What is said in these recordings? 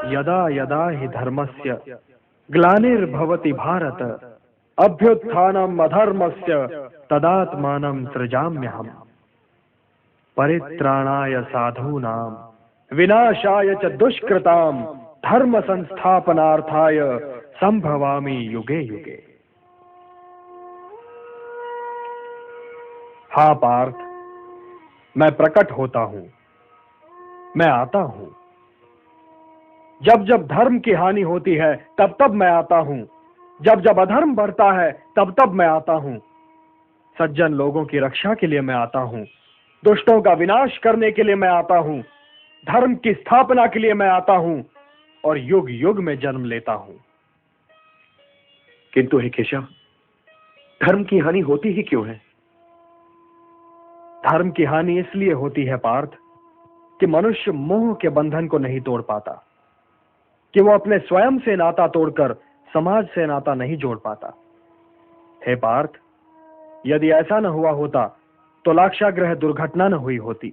यदा यदा हि धर्मस्य ग्लानिर्भवति भारत अभ्युत्थानम् अधर्मस्य तदात्मानं सृजाम्यहम् परित्राणाय साधूनां विनाशाय च दुष्कृतां धर्म संस्थापनार्थाय संभवामि युगे युगे। हाँ पार्थ, मैं प्रकट होता हूं, मैं आता हूं। जब जब धर्म की हानि होती है तब तब मैं आता हूं, जब जब अधर्म बढ़ता है तब तब मैं आता हूं। सज्जन लोगों की रक्षा के लिए मैं आता हूं, दुष्टों का विनाश करने के लिए मैं आता हूं, धर्म की स्थापना के लिए मैं आता हूं और युग युग में जन्म लेता हूं। किंतु हे केशव, धर्म की हानि होती ही क्यों है? धर्म की हानि इसलिए होती है पार्थ कि मनुष्य मोह के बंधन को नहीं तोड़ पाता, कि वो अपने स्वयं से नाता तोड़कर समाज से नाता नहीं जोड़ पाता। हे पार्थ, यदि ऐसा न हुआ होता तो लाक्षागृह दुर्घटना न हुई होती,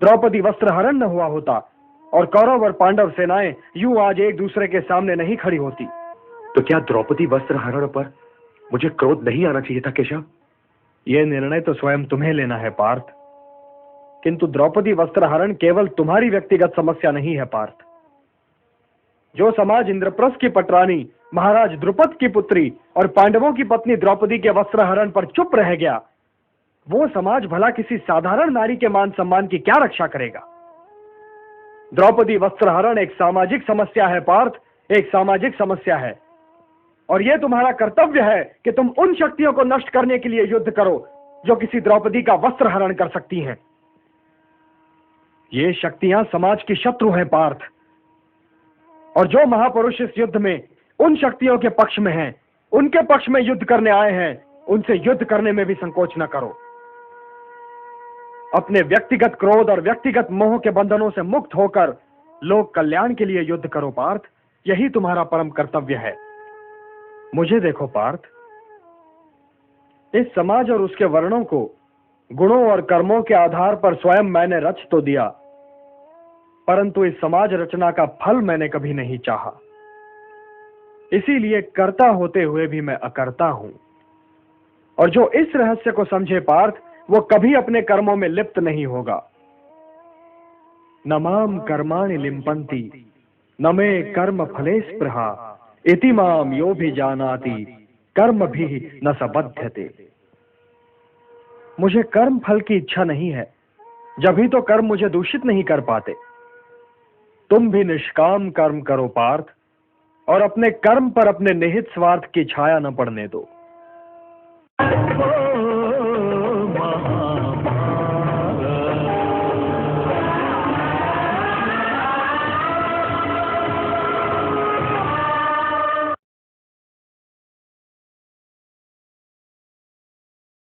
द्रौपदी वस्त्रहरण न हुआ होता और कौरव और पांडव सेनाएं यूं आज एक दूसरे के सामने नहीं खड़ी होती। तो क्या द्रौपदी वस्त्रहरण पर मुझे क्रोध नहीं आना चाहिए था केशव? यह निर्णय तो स्वयं तुम्हें लेना है पार्थ, किंतु द्रौपदी वस्त्रहरण केवल तुम्हारी व्यक्तिगत समस्या नहीं है पार्थ। जो समाज इंद्रप्रस्थ की पटरानी महाराज द्रुपद की पुत्री और पांडवों की पत्नी द्रौपदी के वस्त्रहरण पर चुप रह गया, वो समाज भला किसी साधारण नारी के मान सम्मान की क्या रक्षा करेगा? द्रौपदी वस्त्रहरण एक सामाजिक समस्या है पार्थ, एक सामाजिक समस्या है, और यह तुम्हारा कर्तव्य है कि तुम उन शक्तियों को नष्ट करने के लिए युद्ध करो जो किसी द्रौपदी का वस्त्रहरण कर सकती हैं। ये शक्तियां समाज की शत्रु हैं पार्थ, और जो महापुरुष इस युद्ध में उन शक्तियों के पक्ष में हैं, उनके पक्ष में युद्ध करने आए हैं, उनसे युद्ध करने में भी संकोच न करो। अपने व्यक्तिगत क्रोध और व्यक्तिगत मोह के बंधनों से मुक्त होकर लोक कल्याण के लिए युद्ध करो पार्थ, यही तुम्हारा परम कर्तव्य है। मुझे देखो पार्थ, इस समाज और उसके वर्णों को गुणों और कर्मों के आधार पर स्वयं मैंने रच तो दिया, परंतु इस समाज रचना का फल मैंने कभी नहीं चाहा। इसीलिए कर्ता होते हुए भी मैं अकर्ता हूं, और जो इस रहस्य को समझे पार्थ, वो कभी अपने कर्मों में लिप्त नहीं होगा। न माम कर्माणि लिम्पन्ति न मे कर्म फले स्पृहा इति माम यो भी जानाति कर्म भी न स बध्यते। मुझे कर्म फल की इच्छा नहीं है, जब ही तो कर्म मुझे दूषित नहीं कर पाते। तुम भी निष्काम कर्म करो पार्थ, और अपने कर्म पर अपने निहित स्वार्थ की छाया न पड़ने दो।